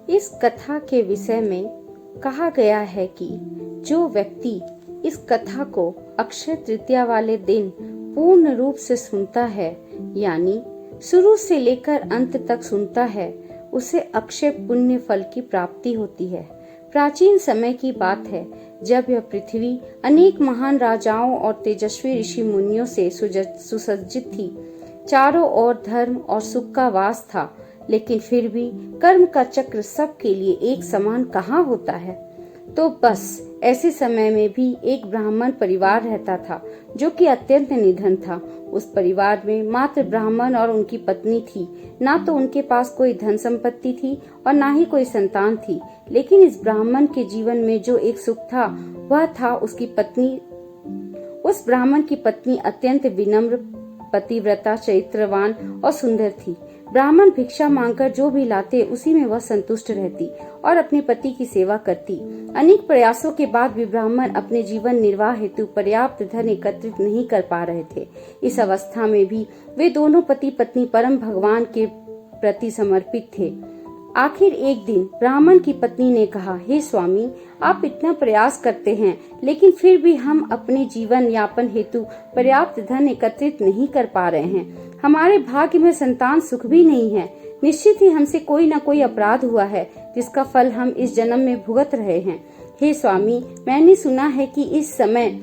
इस कथा के विषय में कहा गया है कि जो व्यक्ति इस कथा को अक्षय तृतीया वाले दिन पूर्ण रूप से सुनता है, यानी शुरू से लेकर अंत तक सुनता है, उसे अक्षय पुण्य फल की प्राप्ति होती है। प्राचीन समय की बात है, जब यह पृथ्वी अनेक महान राजाओं और तेजस्वी ऋषि मुनियों से सुसज्जित थी। चारों ओर धर्म और सुख का वास था, लेकिन फिर भी कर्म का चक्र सबके लिए एक समान कहाँ होता है। तो बस ऐसे समय में भी एक ब्राह्मण परिवार रहता था, जो कि अत्यंत निधन था। उस परिवार में मात्र ब्राह्मण और उनकी पत्नी थी। ना तो उनके पास कोई धन संपत्ति थी और ना ही कोई संतान थी। लेकिन इस ब्राह्मण के जीवन में जो एक सुख था, वह था उसकी पत्नी। उस ब्राह्मण की पत्नी अत्यंत विनम्र, पतिव्रता, चरित्रवान और सुंदर थी। ब्राह्मण भिक्षा मांगकर जो भी लाते उसी में वह संतुष्ट रहती और अपने पति की सेवा करती। अनेक प्रयासों के बाद भी ब्राह्मण अपने जीवन निर्वाह हेतु पर्याप्त धन एकत्रित नहीं कर पा रहे थे। इस अवस्था में भी वे दोनों पति पत्नी परम भगवान के प्रति समर्पित थे। आखिर एक दिन ब्राह्मण की पत्नी ने कहा, हे स्वामी, आप इतना प्रयास करते हैं, लेकिन फिर भी हम अपने जीवन यापन हेतु पर्याप्त धन एकत्रित नहीं कर पा रहे हैं। हमारे भाग्य में संतान सुख भी नहीं है। निश्चित ही हमसे कोई न कोई अपराध हुआ है, जिसका फल हम इस जन्म में भुगत रहे हैं। हे स्वामी, मैंने सुना है कि इस समय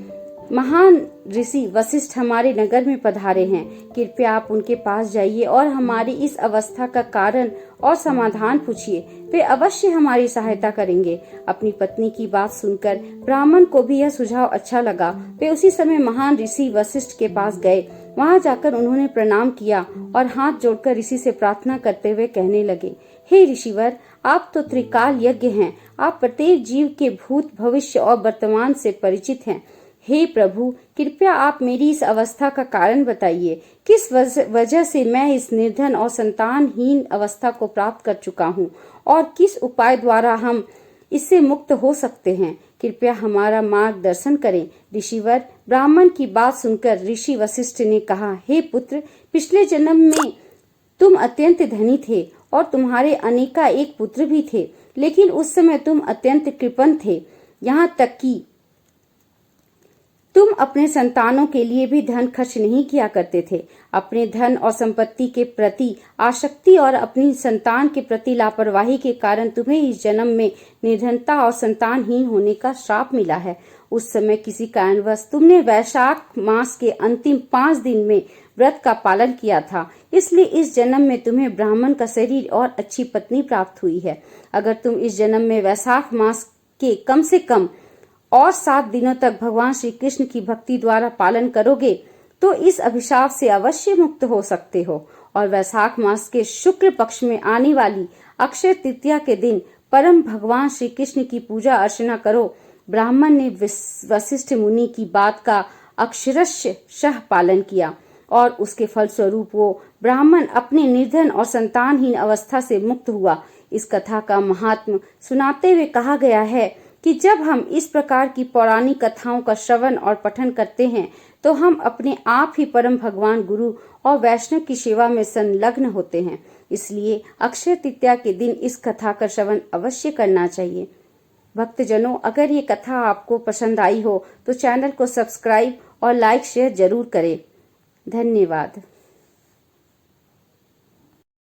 महान ऋषि वशिष्ठ हमारे नगर में पधारे हैं। कृपया आप उनके पास जाइए और हमारी इस अवस्था का कारण और समाधान पूछिए। वे अवश्य हमारी सहायता करेंगे। अपनी पत्नी की बात सुनकर ब्राह्मण को भी यह सुझाव अच्छा लगा। वे उसी समय महान ऋषि वशिष्ठ के पास गए। वहां जाकर उन्होंने प्रणाम किया और हाथ जोड़कर ऋषि से प्रार्थना करते हुए कहने लगे, हे ऋषिवर, आप तो त्रिकाल यज्ञ हैं। आप प्रत्येक जीव के भूत, भविष्य और वर्तमान से परिचित हैं। हे प्रभु, कृपया आप मेरी इस अवस्था का कारण बताइए। किस वजह से मैं इस निर्धन और संतानहीन अवस्था को प्राप्त कर चुका हूँ और किस उपाय द्वारा हम इससे मुक्त हो सकते हैं। कृपया हमारा मार्गदर्शन करें। ऋषिवर, ब्राह्मण की बात सुनकर ऋषि वशिष्ठ ने कहा, हे पुत्र, पिछले जन्म में तुम अत्यंत धनी थे और तुम्हारे अनेका एक पुत्र भी थे, लेकिन उस समय तुम अत्यंत कृपण थे। यहाँ तक कि तुम अपने संतानों के लिए भी धन खर्च नहीं किया करते थे। अपने धन और संपत्ति के प्रति आसक्ति और अपनी संतान के प्रति लापरवाही के कारण तुम्हें इस जन्म में निर्धनता और संतानहीन होने का श्राप मिला है। उस समय किसी कारणवश तुमने वैशाख मास के अंतिम 5 दिन में व्रत का पालन किया था, इसलिए इस जन्म में तुम्हें ब्राह्मण का शरीर और अच्छी पत्नी प्राप्त हुई है। अगर तुम इस जन्म में वैशाख मास के कम से कम और 7 दिनों तक भगवान श्री कृष्ण की भक्ति द्वारा पालन करोगे तो इस अभिशाप से अवश्य मुक्त हो सकते हो। और वैशाख मास के शुक्ल पक्ष में आने वाली अक्षय तृतीया के दिन परम भगवान श्री कृष्ण की पूजा अर्चना करो। ब्राह्मण ने वशिष्ठ मुनि की बात का अक्षरशः पालन किया और उसके फलस्वरूप वो ब्राह्मण अपने निर्धन और संतानहीन अवस्था से मुक्त हुआ। इस कथा का महात्म सुनाते हुए कहा गया है कि जब हम इस प्रकार की पौराणिक कथाओं का श्रवण और पठन करते हैं तो हम अपने आप ही परम भगवान गुरु और वैष्णव की सेवा में संलग्न होते हैं। इसलिए अक्षय तृतीया के दिन इस कथा का श्रवण अवश्य करना चाहिए। भक्तजनों, अगर ये कथा आपको पसंद आई हो तो चैनल को सब्सक्राइब और लाइक शेयर जरूर करें। धन्यवाद।